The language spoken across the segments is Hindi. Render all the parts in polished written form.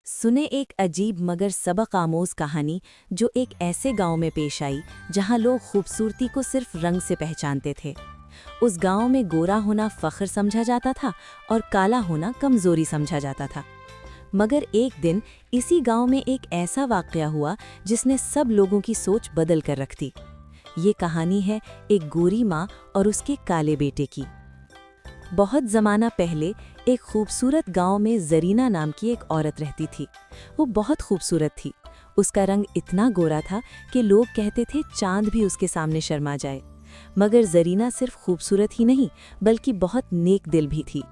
सुने एक अजीब मगर सबक आमोज कहानी जो एक ऐसे गांव में पेश आई जहां लोग खूबसूरती को सिर्फ रंग से पहचानते थे। उस गांव में गोरा होना फख्र समझा जाता था और काला होना कमजोरी समझा जाता था। मगर एक दिन इसी गांव में एक ऐसा वाक़या हुआ जिसने सब लोगों की सोच बदल कर रख दी। ये कहानी है एक गोरी माँ और उसके काले बेटे की। बहुत ज़माना पहले एक खूबसूरत गांव में जरीना नाम की एक औरत रहती थी। वो बहुत खूबसूरत थी। उसका रंग इतना गोरा था कि लोग कहते थे चांद भी उसके सामने शर्मा जाए। मगर जरीना सिर्फ खूबसूरत ही नहीं बल्कि बहुत नेक दिल भी थी।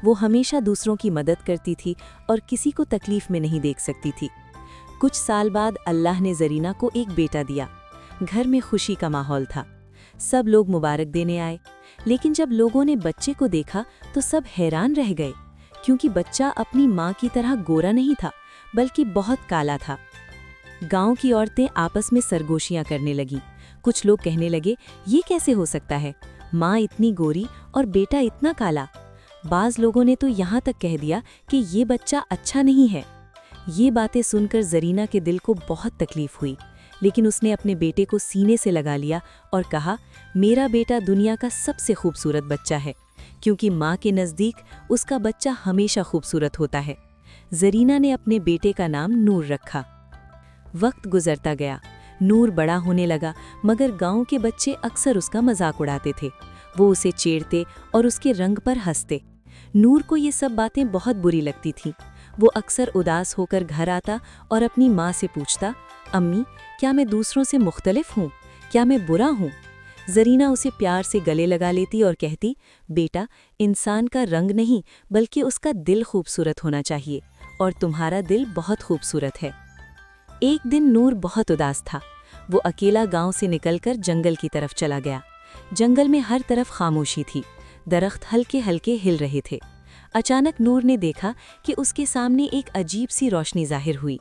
वो हमेशा दूसरों की मदद करती थी और किसी को तकलीफ में नहीं देख सकती थी। कुछ साल बाद अल्लाह ने जरीना को एक बेटा दिया। घर में खुशी का माहौल था। सब लोग मुबारक देने आए, लेकिन जब लोगों ने बच्चे को देखा तो सब हैरान रह गए, क्योंकि बच्चा अपनी माँ की तरह गोरा नहीं था बल्कि बहुत काला था। गांव की औरतें आपस में सरगोशियां करने लगीं। कुछ लोग कहने लगे, ये कैसे हो सकता है, माँ इतनी गोरी और बेटा इतना काला। बाज़ लोगों ने तो यहाँ तक कह दिया कि ये बच्चा अच्छा नहीं है। ये बातें सुनकर जरीना के दिल को बहुत तकलीफ हुई, लेकिन उसने अपने बेटे को सीने से लगा लिया और कहा, मेरा बेटा दुनिया का सबसे खूबसूरत बच्चा है, क्योंकि माँ के नज़दीक उसका बच्चा हमेशा खूबसूरत होता है। जरीना ने अपने बेटे का नाम नूर रखा। वक्त गुजरता गया, नूर बड़ा होने लगा, मगर गांव के बच्चे अक्सर उसका मजाक उड़ाते थे। वो उसे छेड़ते और उसके रंग पर हंसते। नूर को ये सब बातें बहुत बुरी लगती थीं। वो अक्सर उदास होकर घर आता और अपनी माँ से पूछता, अम्मी, क्या मैं दूसरों से मुख्तलिफ हूँ? क्या मैं बुरा हूँ? जरीना उसे प्यार से गले लगा लेती और कहती, बेटा, इंसान का रंग नहीं बल्कि उसका दिल खूबसूरत होना चाहिए, और तुम्हारा दिल बहुत खूबसूरत है। एक दिन नूर बहुत उदास था। वो अकेला गांव से निकलकर जंगल की तरफ चला गया। जंगल में हर तरफ खामोशी थी। दरख्त हल्के हल्के हिल रहे थे। अचानक नूर ने देखा कि उसके सामने एक अजीब सी रोशनी जाहिर हुई।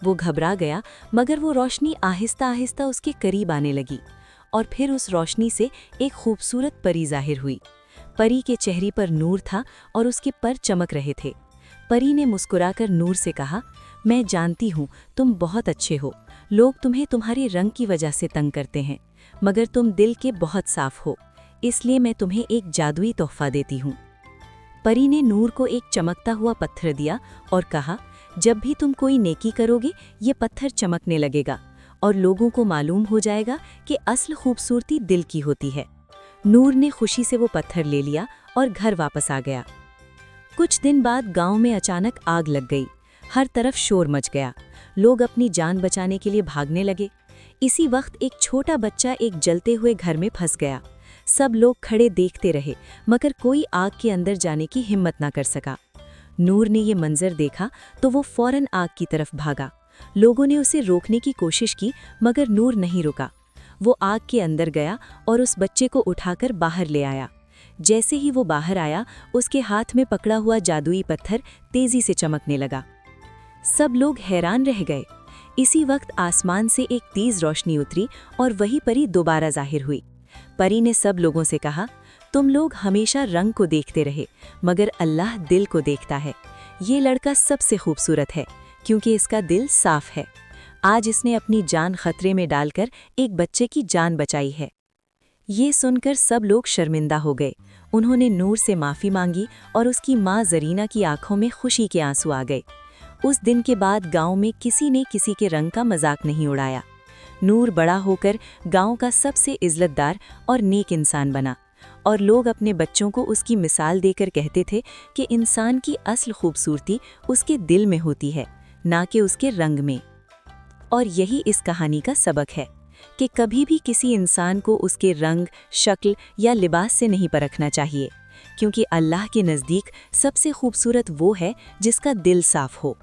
वो घबरा गया, मगर वो रोशनी आहिस्ता आहिस्ता उसके करीब आने लगी, और फिर उस रोशनी से एक खूबसूरत परी जाहिर हुई। परी के चेहरे पर नूर था और उसके पर चमक रहे थे। परी ने मुस्कुराकर नूर से कहा, मैं जानती हूँ तुम बहुत अच्छे हो। लोग तुम्हें तुम्हारे रंग की वजह से तंग करते हैं, मगर तुम दिल के बहुत साफ हो, इसलिए मैं तुम्हें एक जादुई तोहफा देती हूँ। परी ने नूर को एक चमकता हुआ पत्थर दिया और कहा, जब भी तुम कोई नेकी करोगे ये पत्थर चमकने लगेगा और लोगों को मालूम हो जाएगा कि असल खूबसूरती दिल की होती है। नूर ने खुशी से वो पत्थर ले लिया और घर वापस आ गया। कुछ दिन बाद गांव में अचानक आग लग गई। हर तरफ शोर मच गया। लोग अपनी जान बचाने के लिए भागने लगे। इसी वक्त एक छोटा बच्चा एक जलते हुए घर में फंस गया। सब लोग खड़े देखते रहे, मगर कोई आग के अंदर जाने की हिम्मत ना कर सका। नूर ने ये मंजर देखा तो वो फौरन आग की तरफ भागा। लोगों ने उसे रोकने की कोशिश की, मगर नूर नहीं रुका। वो आग के अंदर गया और उस बच्चे को उठाकर बाहर ले आया। जैसे ही वो बाहर आया, उसके हाथ में पकड़ा हुआ जादुई पत्थर तेजी से चमकने लगा। सब लोग हैरान रह गए। इसी वक्त आसमान से एक तेज रोशनी उतरी और वही परी दोबारा जाहिर हुई। परी ने सब लोगों से कहा, तुम लोग हमेशा रंग को देखते रहे, मगर अल्लाह दिल को देखता है। ये लड़का सबसे खूबसूरत है क्योंकि इसका दिल साफ है। आज इसने अपनी जान खतरे में डालकर एक बच्चे की जान बचाई है। ये सुनकर सब लोग शर्मिंदा हो गए। उन्होंने नूर से माफ़ी मांगी और उसकी माँ जरीना की आंखों में खुशी के आंसू आ गए। उस दिन के बाद गांव में किसी ने किसी के रंग का मजाक नहीं उड़ाया। नूर बड़ा होकर गांव का सबसे इज्जतदार और नेक इंसान बना, और लोग अपने बच्चों को उसकी मिसाल देकर कहते थे कि इंसान की असल खूबसूरती उसके दिल में होती है, ना कि उसके रंग में। और यही इस कहानी का सबक है कि कभी भी किसी इंसान को उसके रंग, शक्ल या लिबास से नहीं परखना चाहिए, क्योंकि अल्लाह के नज़दीक सबसे खूबसूरत वो है जिसका दिल साफ हो।